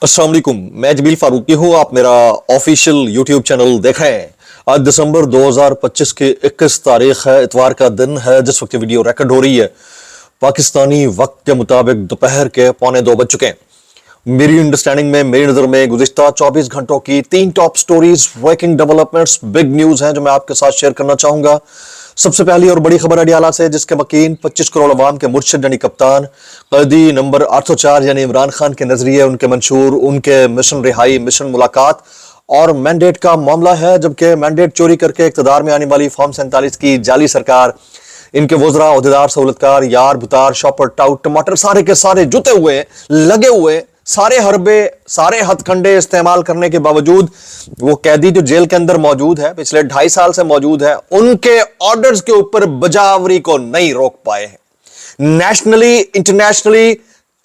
अस्सलाम वालेकुम, मैं जमील फारूकी हूँ। आप मेरा ऑफिशियल यूट्यूब चैनल देख रहे हैं। आज दिसंबर 2025 की 21 तारीख है, इतवार का दिन है। जिस वक्त वीडियो रिकॉर्ड हो रही है पाकिस्तानी वक्त के मुताबिक दोपहर के 1:45 बज चुके हैं। मेरी अंडरस्टैंडिंग में, मेरी नज़र में गुज़िश्ता 24 घंटों की 3 top stories, breaking developments, big news हैं जो मैं आपके साथ शेयर करना चाहूँगा। सबसे पहली और बड़ी खबर अडियाला से, जिसके मकीन 25 करोड़ अवाम के मुर्शिद यानी कप्तान कैदी नंबर 804 यानी इमरान खान के नजरिए, उनके मंशूर, उनके मिशन रिहाई, मिशन मुलाकात और मैंडेट का मामला है। जबकि मैंडेट चोरी करके इक़्तिदार में आने वाली फॉर्म 47 की जाली सरकार, इनके वज़रा, ओहदेदार, सहूलतकार, यार, बुतार, शॉपर, टाउट, टमाटर सारे के सारे जुटे हुए, लगे हुए, सारे हरबे, सारे हथकंडे इस्तेमाल करने के बावजूद वो कैदी जो जेल के अंदर मौजूद है, पिछले 2.5 साल से मौजूद है, उनके ऑर्डर्स के ऊपर बजावरी को नहीं रोक पाए हैं। नेशनली, इंटरनेशनली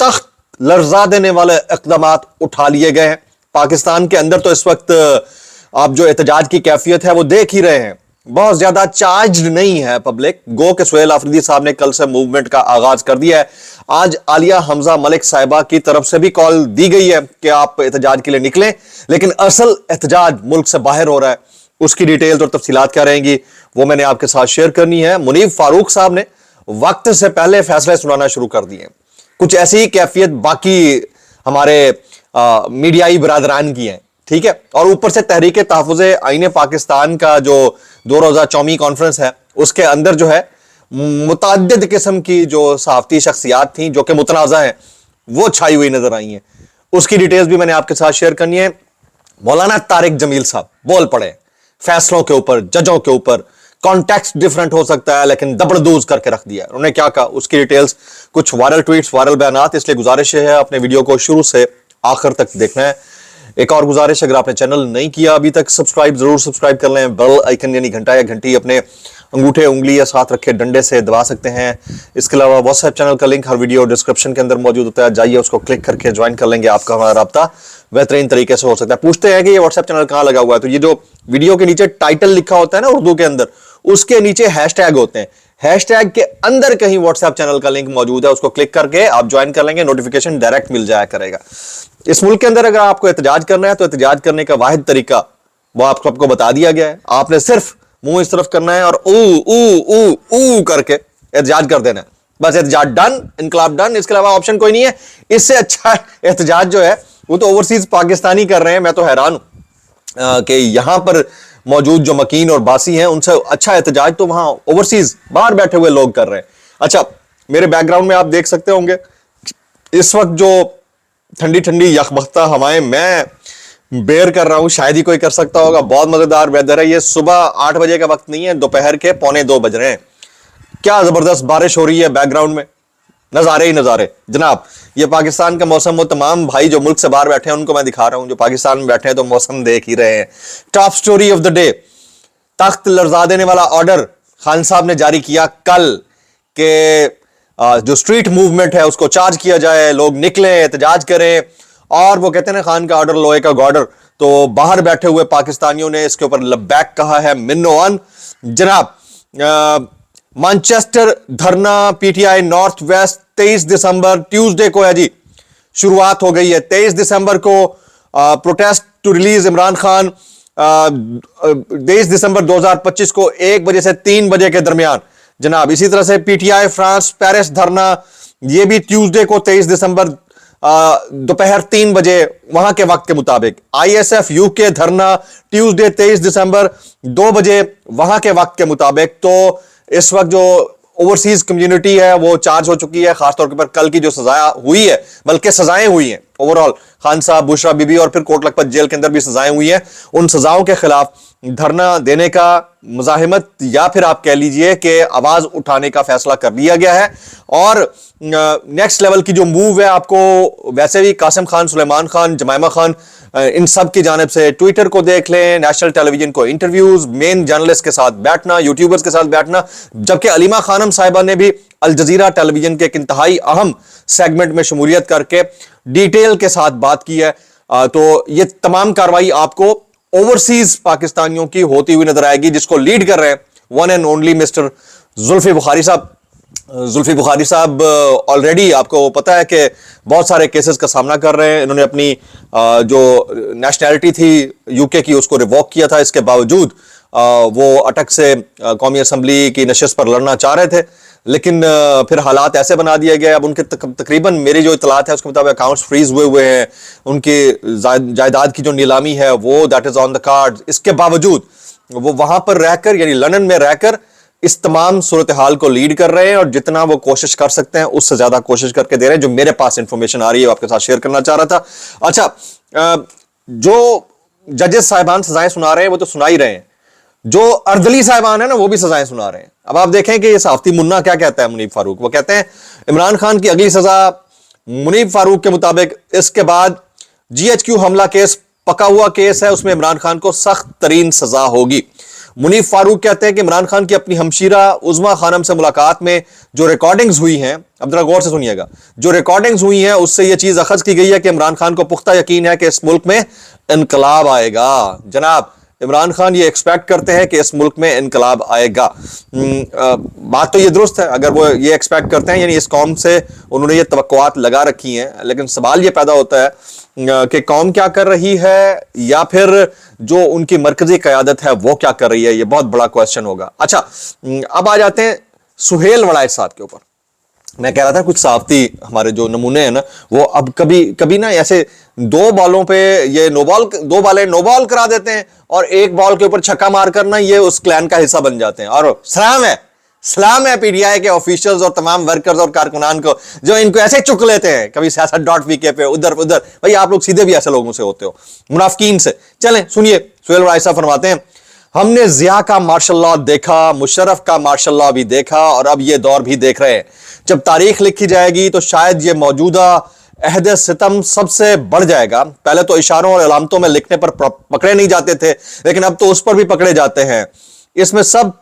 तख्त लर्जा देने वाले इक़दाम उठा लिए गए हैं। पाकिस्तान के अंदर तो इस वक्त आप जो एहतजाज की कैफियत है वो देख ही रहे हैं, बहुत ज्यादा चार्ज्ड नहीं है पब्लिक। गो के सुहेल आफरीदी साहब ने कल से मूवमेंट का आगाज कर दिया है। आज आलिया हमजा मलिक साहिबा की तरफ से भी कॉल दी गई है कि आप एहतजाज के लिए निकलें, लेकिन असल एहतजाज मुल्क से बाहर हो रहा है। उसकी डिटेल्स और तफसीलात क्या रहेंगी वो मैंने आपके साथ शेयर करनी है। मुनीब फारूक साहब ने वक्त से पहले फैसले सुनाना शुरू कर दिए। कुछ ऐसी ही कैफियत बाकी हमारे मीडियाई बरादरान की है, ठीक है। और ऊपर से तहरीक तहफ़्फ़ुज़ आईन पाकिस्तान का जो 2 रोज़ा चौमी कॉन्फ्रेंस है, उसके अंदर जो है मुतअद्दिद किस्म की जो सहाफ़ती शख्सियात थी जो कि मुतनाज़ा हैं, वो छाई हुई नजर आई हैं। उसकी डिटेल्स भी मैंने आपके साथ शेयर करनी है। मौलाना तारिक जमील साहब बोल पड़े फैसलों के ऊपर, जजों के ऊपर। कॉन्टेक्स्ट डिफरेंट हो सकता है लेकिन दबड़दूज करके रख दिया। उन्होंने क्या कहा, उसकी डिटेल्स, कुछ वायरल ट्वीट्स, वायरल बयानात, इसलिए गुजारिश है अपने वीडियो को शुरू से आखिर तक देखना है। एक और गुजारिश, अगर आपने चैनल नहीं किया अभी तक सब्सक्राइब, जरूर सब्सक्राइब कर लें। बेल आइकन यानी घंटा या घंटी अपने अंगूठे, उंगली या साथ रखे डंडे से दबा सकते हैं। इसके अलावा व्हाट्सएप चैनल का लिंक हर वीडियो डिस्क्रिप्शन के अंदर मौजूद होता है, जाइए उसको क्लिक करके ज्वाइन कर लेंगे। आपका हमारा राब्ता बेहतरीन तरीके से हो सकता है। पूछते हैं कि ये व्हाट्सएप चैनल कहाँ लगा हुआ है, तो ये जो वीडियो के नीचे टाइटल लिखा होता है ना उर्दू के अंदर, उसके नीचे हैशटैग होते हैं। हैशटैग के अंदर कहीं व्हाट्सएप चैनल का लिंक मौजूद है, उसको क्लिक करके आप ज्वाइन कर लेंगे, नोटिफिकेशन डायरेक्ट मिल जाया करेगा। इस मुल्क के अंदर अगर आपको एहतजाज करना है तो एहतजाज करने का वाहिद तरीका वो आप सबको बता दिया गया है। आपने सिर्फ मुंह इस तरफ करना है और ऊ ऊ ऊ ऊ करके एहतजाज कर देना है, बस। एहतजाज डन, इनकलाब डन, इसके अलावा ऑप्शन कोई नहीं है। इससे अच्छा एहतजाज जो है वो तो ओवरसीज पाकिस्तानी कर रहे हैं। मैं तो हैरान हूं कि यहां पर मौजूद जो मकीन और बासी हैं उनसे अच्छा एहतजाज तो वहां ओवरसीज बाहर बैठे हुए लोग कर रहे हैं। अच्छा, मेरे बैकग्राउंड में आप देख सकते होंगे इस वक्त जो ठंडी ठंडी यखबख्ता हवाएं मैं बेयर कर रहा हूं, शायद ही कोई कर सकता होगा। बहुत मजेदार वेदर है। ये सुबह 8 बजे का वक्त नहीं है, दोपहर के 1:45 बज रहे हैं। क्या जबरदस्त बारिश हो रही है बैकग्राउंड में, नजारे ही नजारे जनाब। ये पाकिस्तान का मौसम, वो तमाम भाई जो मुल्क से बाहर बैठे हैं उनको मैं दिखा रहा हूं, जो पाकिस्तान में बैठे हैं तो मौसम देख ही रहे हैं। Top story of the day, तख्त लर्जा देने वाला ऑर्डर खान साहब ने जारी किया कल के जो स्ट्रीट मूवमेंट है उसको चार्ज किया जाए, लोग निकले, एहतजाज करें। और वो कहते हैं ना खान का ऑर्डर लोहे का गॉर्डर, तो बाहर बैठे हुए पाकिस्तानियों ने इसके ऊपर लब्बैक कहा है, मिन्नोअन जनाब। मैनचेस्टर धरना पीटीआई नॉर्थ वेस्ट 23 दिसंबर ट्यूसडे को है जी, शुरुआत हो गई है। 23 दिसंबर को protest to release Imran Khan. 23 दिसंबर 2025 को 1 बजे से 3 बजे के दरमियान जनाब। इसी तरह से पीटीआई फ्रांस पेरिस धरना, ये भी ट्यूसडे को 23 दिसंबर दोपहर 3 बजे वहां के वक्त के मुताबिक। आईएसएफ यूके धरना ट्यूसडे 23 दिसंबर 2 बजे वहां के वक्त के मुताबिक। तो इस वक्त जो ओवरसीज कम्युनिटी है वो चार्ज हो चुकी है, खासतौर पर कल की जो सजाएं हुई है, बल्कि सजाएं हुई हैं ओवरऑल, खान साहब, बुशरा बीबी और फिर कोट लखपत जेल के अंदर भी सजाएं हुई हैं। उन सजाओं के खिलाफ धरना देने का, मुजाहिमत या फिर आप कह लीजिए कि आवाज उठाने का फैसला कर लिया गया है। और नेक्स्ट लेवल की जो मूव है, आपको वैसे भी कासिम खान, सुलेमान खान, जमाइमा खान, इन सब की जानिब से ट्विटर को देख लें, नेशनल टेलीविजन को इंटरव्यूज, मेन जर्नलिस्ट के साथ बैठना, यूट्यूबर्स के साथ बैठना, जबकि अलीमा खानम साहिबा ने भी अल जजीरा टेलीविजन के एक इंतहाई अहम सेगमेंट में शमूलियत करके डिटेल के साथ बात की है। तो ये तमाम कार्रवाई आपको ओवरसीज पाकिस्तानियों की होती हुई नजर आएगी, जिसको लीड कर रहे हैं one and only mister Zulfi Bukhari साहब। जुल्फी बुखारी साहब ऑलरेडी आपको पता है कि बहुत सारे केसेस का सामना कर रहे हैं। इन्होंने अपनी जो नेशनैलिटी थी यूके की उसको रिवॉक किया था, इसके बावजूद वो अटक से कौमी असम्बली की नशिस्त पर लड़ना चाह रहे थे, लेकिन फिर हालात ऐसे बना दिए गए। अब उनके तकरीबन मेरी जो इतलात है उसके मुताबिक अकाउंट्स फ्रीज हुए हैं, उनकी जायदाद की जो नीलामी है वो that is on the card. इसके बावजूद वो वहां पर रहकर यानी लंदन में रहकर इस तमाम सूरत हाल को लीड कर रहे हैं और जितना वो कोशिश कर सकते हैं उससे ज्यादा कोशिश करके दे रहे हैं। जो मेरे पास इंफॉर्मेशन आ रही है वो आपके साथ शेयर करना चाह रहा था। अच्छा, जो जजेस साहिबान सजाएं सुना रहे हैं वो तो सुना ही रहे हैं, जो अर्दली साहिबान है ना वो भी सजाएं सुना रहे हैं। अब आप देखें कि ये सहाफती मुन्ना क्या कहता है मुनीब फारूक। वो कहते हैं इमरान खान की अगली सजा मुनीब फारूक के मुताबिक इसके बाद GHQ हमला केस पका हुआ केस है, उसमें इमरान खान को सख्त तरीन सजा होगी। मुनीब फारूक कहते हैं कि इमरान खान की अपनी हमशीरा उज़मा खानम से मुलाकात में जो रिकॉर्डिंग्स हुई हैं, अब जरा गौर से सुनिएगा, जो रिकॉर्डिंग्स हुई हैं उससे यह चीज अखज की गई है कि इमरान खान को पुख्ता यकीन है कि इस मुल्क में इनकलाब आएगा। जनाब इमरान खान ये एक्सपेक्ट करते हैं कि इस मुल्क में इनकलाब आएगा। बात तो ये दुरुस्त है, अगर वो ये एक्सपेक्ट करते हैं यानी इस कौम से उन्होंने ये तवक्कुआत लगा रखी हैं, लेकिन सवाल ये पैदा होता है कि कौम क्या कर रही है या फिर जो उनकी मरकजी क़यादत है वो क्या कर रही है, ये बहुत बड़ा क्वेश्चन होगा। अच्छा, अब आ जाते हैं सुहेल वड़ाइच साहब के ऊपर। मैं कह रहा था कुछ सहाफती हमारे जो नमूने हैं ना वो अब कभी कभी ना ऐसे दो बॉलों पे ये दो बॉल करा देते हैं और एक बॉल के ऊपर छक्का मार करना ये उस क्लैन का हिस्सा बन जाते हैं। और सलाम है PTI के ऑफिशियल्स और तमाम वर्कर्स और कारकुनान को जो इनको ऐसे चुक लेते हैं कभी siyaset.vk पे उधर भाई आप लोग सीधे भी ऐसे लोगों से होते हो, मुनाफिकीन से। चलें सुनिए, सुहेल वड़ाइच साहब फरमाते हैं हमने जिया का मार्शल लॉ देखा, मुशर्रफ का मार्शल लॉ भी देखा और अब ये दौर भी देख रहे हैं। जब तारीख लिखी जाएगी तो शायद ये मौजूदा अहद सितम सबसे बढ़ जाएगा। पहले तो इशारों और अलामतों में लिखने पर पकड़े नहीं जाते थे, लेकिन अब तो उस पर भी पकड़े जाते हैं। इसमें सब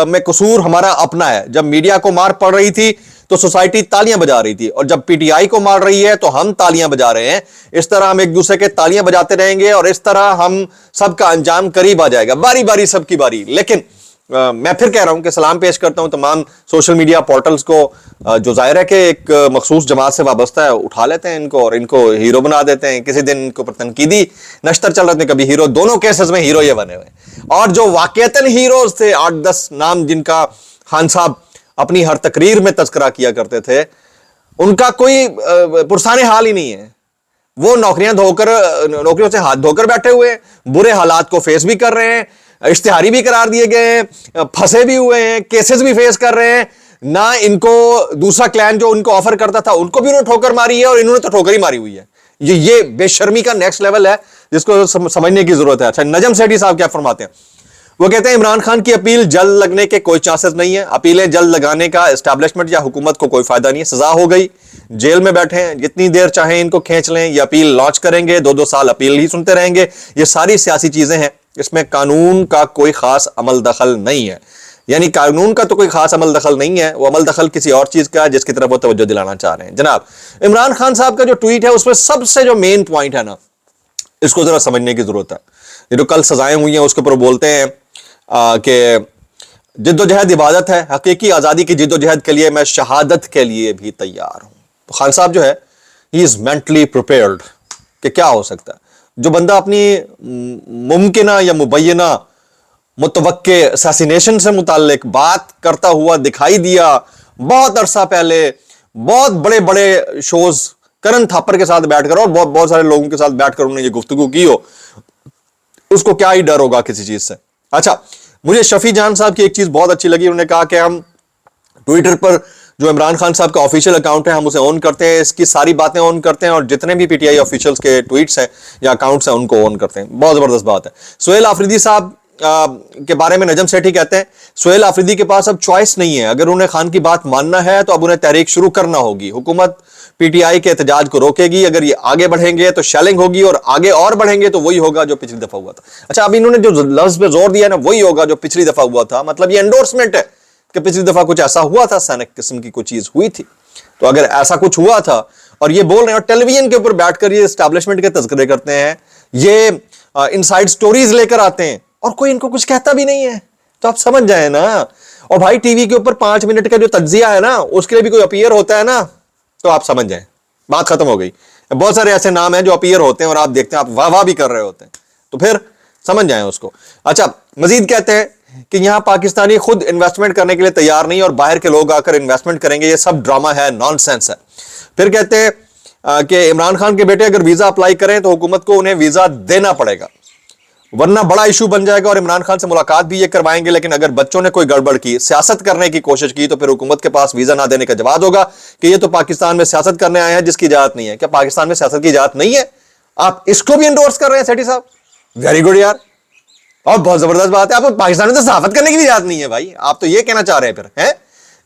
में कसूर हमारा अपना है। जब मीडिया को मार पड़ रही थी तो सोसाइटी तालियां बजा रही थी और जब PTI को मार रही है तो हम तालियां बजा रहे हैं। इस तरह हम एक दूसरे के तालियां बजाते रहेंगे और इस तरह हम सबका अंजाम करीब आ जाएगा, बारी बारी सबकी बारी। लेकिन मैं फिर कह रहा हूं कि सलाम पेश करता हूं तमाम सोशल मीडिया पोर्टल्स को जो जाहिर है कि एक मखसूस जमात से वाबस्ता है, उठा लेते हैं इनको और इनको हीरो बना देते हैं। किसी दिन इनको पर तनकीदी नश्तर चल रहे थे, कभी हीरो, दोनों केसेस में हीरो ये बने हुए। और जो वाकईतन हीरोज थे 8-10 नाम जिनका खान साहब अपनी हर तकरीर में तस्करा किया करते थे, उनका कोई पुरसाने हाल ही नहीं है। वो नौकरियों से हाथ धोकर बैठे हुए, बुरे हालात को फेस भी कर रहे हैं, इश्तिहारी भी करार दिए गए हैं, फंसे भी हुए हैं, केसेस भी फेस कर रहे हैं। ना इनको दूसरा क्लैन जो उनको ऑफर करता था उनको भी उन्होंने ठोकर मारी है और इन्होंने तो ठोकर ही मारी हुई है। ये बेशर्मी का नेक्स्ट लेवल है जिसको समझने की जरूरत है। अच्छा, नजम सेठी साहब क्या फरमाते हैं? वो कहते हैं इमरान खान की अपील जल्द लगने के कोई चांसेस नहीं है। अपीलें जल्द लगाने का एस्टैब्लिशमेंट या हुकूमत को कोई फायदा नहीं है। सजा हो गई, जेल में बैठे हैं, जितनी देर चाहें इनको खींच लें। ये अपील लॉन्च करेंगे, 2-2 साल अपील ही सुनते रहेंगे। ये सारी सियासी चीजें हैं, इसमें कानून का कोई खास अमल दखल नहीं है। यानी कानून का तो कोई खास अमल दखल नहीं है, वो अमल दखल किसी और चीज का है जिसकी तरफ वो तवज्जो दिलाना चाह रहे हैं। जनाब इमरान खान साहब का जो ट्वीट है उसमें सबसे जो मेन पॉइंट है ना, इसको जरा समझने की जरूरत है। ये जो कल सजाएं हुई हैं उसके ऊपर बोलते हैं कि जिद्दोजहद इबादत है, हकीकी आजादी की जिद्दोजहद के लिए मैं शहादत के लिए भी तैयार हूं। तो खान साहब जो है ही इज मेंटली प्रिपेयर्ड कि क्या हो सकता है। जो बंदा अपनी मुमकिना या मुबैना मुतवक्के असैसिनेशन से मुताल्लिक बात करता हुआ दिखाई दिया बहुत अरसा पहले, बहुत बड़े बड़े शोज करण थापर के साथ बैठकर और बहुत सारे लोगों के साथ बैठकर उन्होंने ये गुफ्तगू की हो, उसको क्या ही डर होगा किसी चीज से। अच्छा, मुझे शफी जान साहब की एक चीज बहुत अच्छी लगी। उन्होंने कहा कि हम ट्विटर पर जो इमरान खान साहब का ऑफिशियल अकाउंट है हम उसे ऑन करते हैं, इसकी सारी बातें ऑन करते हैं और जितने भी PTI ऑफिशियल्स के ट्वीट्स हैं या अकाउंट्स हैं उनको ऑन करते हैं। बहुत जबरदस्त बात है। सुहेल आफरीदी साहब के बारे में नजम सेठी कहते हैं सुहेल आफरीदी के पास अब चॉइस नहीं है, अगर उन्हें खान की बात मानना है तो अब उन्हें तहरीक शुरू करना होगी। हुकूमत PTI के एहतजाज को रोकेगी, अगर ये आगे बढ़ेंगे तो शेलिंग होगी और आगे और बढ़ेंगे तो वही होगा जो पिछली दफा हुआ था। अच्छा, अब इन्होंने जो लफ्ज पे जोर दिया ना वही होगा जो पिछली दफा हुआ था, मतलब ये एंडोर्समेंट है कि पिछली दफा कुछ ऐसा हुआ था, सैनिक किस्म की कोई चीज हुई थी। तो अगर ऐसा कुछ हुआ था और ये बोल रहे हैं और टेलीविजन के ऊपर बैठकर ये एस्टैब्लिशमेंट के तज़किरे करते हैं, ये इनसाइड स्टोरीज लेकर आते हैं और कोई इनको कुछ कहता भी नहीं है। तो आप समझ जाए ना। और भाई टीवी के ऊपर 5 मिनट का जो तज्जिया है ना, उसके लिए भी कोई अपीयर होता है ना, तो आप समझ जाए बात खत्म हो गई। बहुत सारे ऐसे नाम हैं जो अपीयर होते हैं और आप देखते हैं, आप वाह वाह भी कर रहे होते हैं, तो फिर समझ जाए उसको। अच्छा, मजीद कहते हैं कि यहां पाकिस्तानी खुद इन्वेस्टमेंट करने के लिए तैयार नहीं और बाहर के लोग आकर इन्वेस्टमेंट करेंगे, ये सब ड्रामा है, नॉनसेंस है। फिर कहते हैं कि इमरान खान के बेटे अगर वीजा अप्लाई करें तो हुकूमत को उन्हें वीजा देना पड़ेगा, वरना बड़ा इशू बन जाएगा और इमरान खान से मुलाकात भी ये करवाएंगे, लेकिन अगर बच्चों ने कोई गड़बड़ की, सियासत करने की कोशिश की, तो फिर हुकूमत के पास वीजा ना देने का जवाब होगा कि ये तो पाकिस्तान में सियासत करने आए हैं जिसकी इजाजत नहीं है। क्या पाकिस्तान में सियासत की इजाजत नहीं है? आप इसको भी एंडोर्स कर रहे हैं सेठी साहब, वेरी गुड यार, और बहुत जबरदस्त बात है। आपको पाकिस्तान में तो सहाफत करने की भी इजाजत नहीं है भाई, आप तो ये कहना चाह रहे हैं फिर हैं?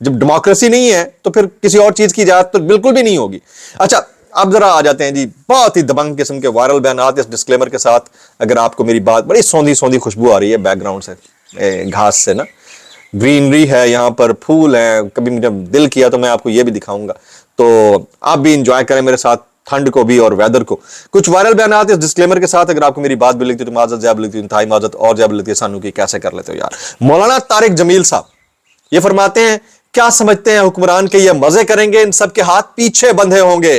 जब डेमोक्रेसी नहीं है तो फिर किसी और चीज की इजाजत तो बिल्कुल भी नहीं होगी। अच्छा, अब जरा आ जाते हैं जी बहुत ही दबंग किस्म के वायरल बयान इस डिस्क्लेमर के साथ। अगर आपको मेरी बात, बड़ी सौंधी सौंधी खुशबू आ रही है बैकग्राउंड से, घास से ना, ग्रीनरी है यहाँ पर, फूल है, कभी मुझे दिल किया तो मैं आपको ये भी दिखाऊंगा, तो आप भी इंजॉय करें मेरे साथ ठंड को भी और वेदर को। कुछ वायरल बयान इस डिस्क्लेमर के साथ। अगर आपको मेरी बात भी लगती है तो माजत ज्यादा लगती है, इंतहाई माजत और ज्यादा लगती है सानू की, कैसे कर लेते हो यार। मौलाना तारिक जमील साहब ये फरमाते हैं, क्या समझते हैं हुक्मरान के ये मजे करेंगे, इन सबके हाथ पीछे बंधे होंगे।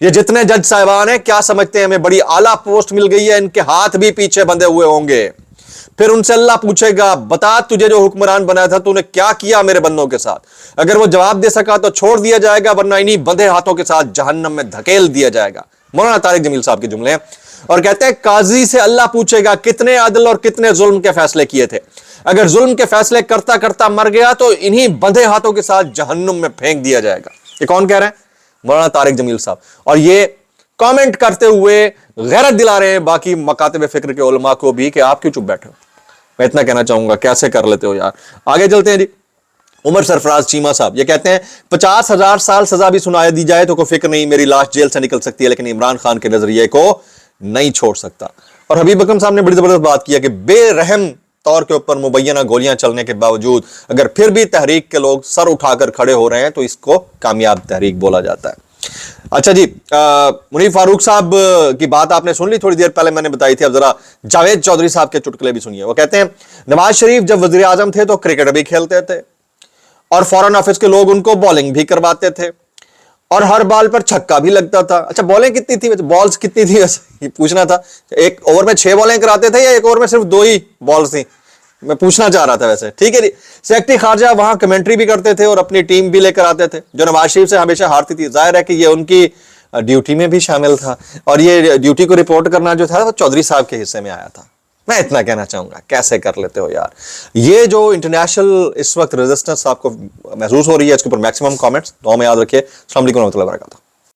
ये जितने जज साहिबान हैं, क्या समझते हैं हमें बड़ी आला पोस्ट मिल गई है, इनके हाथ भी पीछे बंधे हुए होंगे। फिर उनसे अल्लाह पूछेगा, बता तुझे जो हुक्मरान बनाया था तूने क्या किया मेरे बंदों के साथ। अगर वो जवाब दे सका तो छोड़ दिया जाएगा, वरना इन्हीं बंधे हाथों के साथ जहन्नम में धकेल दिया जाएगा। मौलाना तारिक जमील साहब के जुमले हैं। और कहते हैं, काजी से अल्लाह पूछेगा कितने अदल और कितने जुल्म के फैसले किए थे। अगर जुल्म के फैसले करता करता मर गया तो इन्हीं बंधे हाथों के साथ जहन्नुम में फेंक दिया जाएगा। ये कौन कह रहे हैं? मौलाना तारिक जमील साहब। और ये कमेंट करते हुए गैरत दिला रहे हैं बाकी मकातिब फिक्र के उलमा को भी कि आप क्यों चुप बैठे हो। मैं इतना कहना चाहूंगा, कैसे कर लेते हो यार। आगे चलते हैं जी। उमर सरफराज चीमा साहब ये कहते हैं, 50,000 साल सजा भी सुनाई दी जाए तो कोई फिक्र नहीं, मेरी लाश जेल से निकल सकती है, लेकिन इमरान खान के नजरिए को नहीं छोड़ सकता। और हबीब अकरम साहब ने बड़ी जबरदस्त बात किया कि बेरहम तौर के ऊपर मुबैना गोलियां चलने के बावजूद अगर फिर भी तहरीक के लोग सर उठाकर खड़े हो रहे हैं तो इसको कामयाब तहरीक बोला जाता है। अच्छा जी, मुनीर फारूक साहब की बात आपने सुन ली, थोड़ी देर पहले मैंने बताई थी। अब जरा जावेद चौधरी साहब के चुटकुले भी सुनिए। वो कहते हैं, नवाज शरीफ जब वजीर आजम थे तो क्रिकेट भी खेलते थे और फॉरेन ऑफिस के लोग उनको बॉलिंग भी करवाते थे और हर बॉल पर छक्का भी लगता था। अच्छा, बॉलिंग कितनी थी, बॉल्स कितनी थी वैसे ये पूछना था। एक ओवर में 6 बॉलें कराते थे या एक ओवर में सिर्फ 2 ही बॉल्स थी, मैं पूछना चाह रहा था वैसे। ठीक है जी। सेक्रेटरी खारजा वहां कमेंट्री भी करते थे और अपनी टीम भी लेकर आते थे जो नवाज शरीफ से हमेशा हारती थी। जाहिर है कि ये उनकी ड्यूटी में भी शामिल था और ये ड्यूटी को रिपोर्ट करना जो था वो चौधरी साहब के हिस्से में आया था। मैं इतना कहना चाहूंगा, कैसे कर लेते हो यार। ये जो इंटरनेशनल इस वक्त रेजिस्टेंस आपको महसूस हो रही है, इसके ऊपर मैक्सिमम कमेंट्स दो में याद रखिए। अस्सलाम वालेकुम रहमतुल्लाहि व बरकातहू।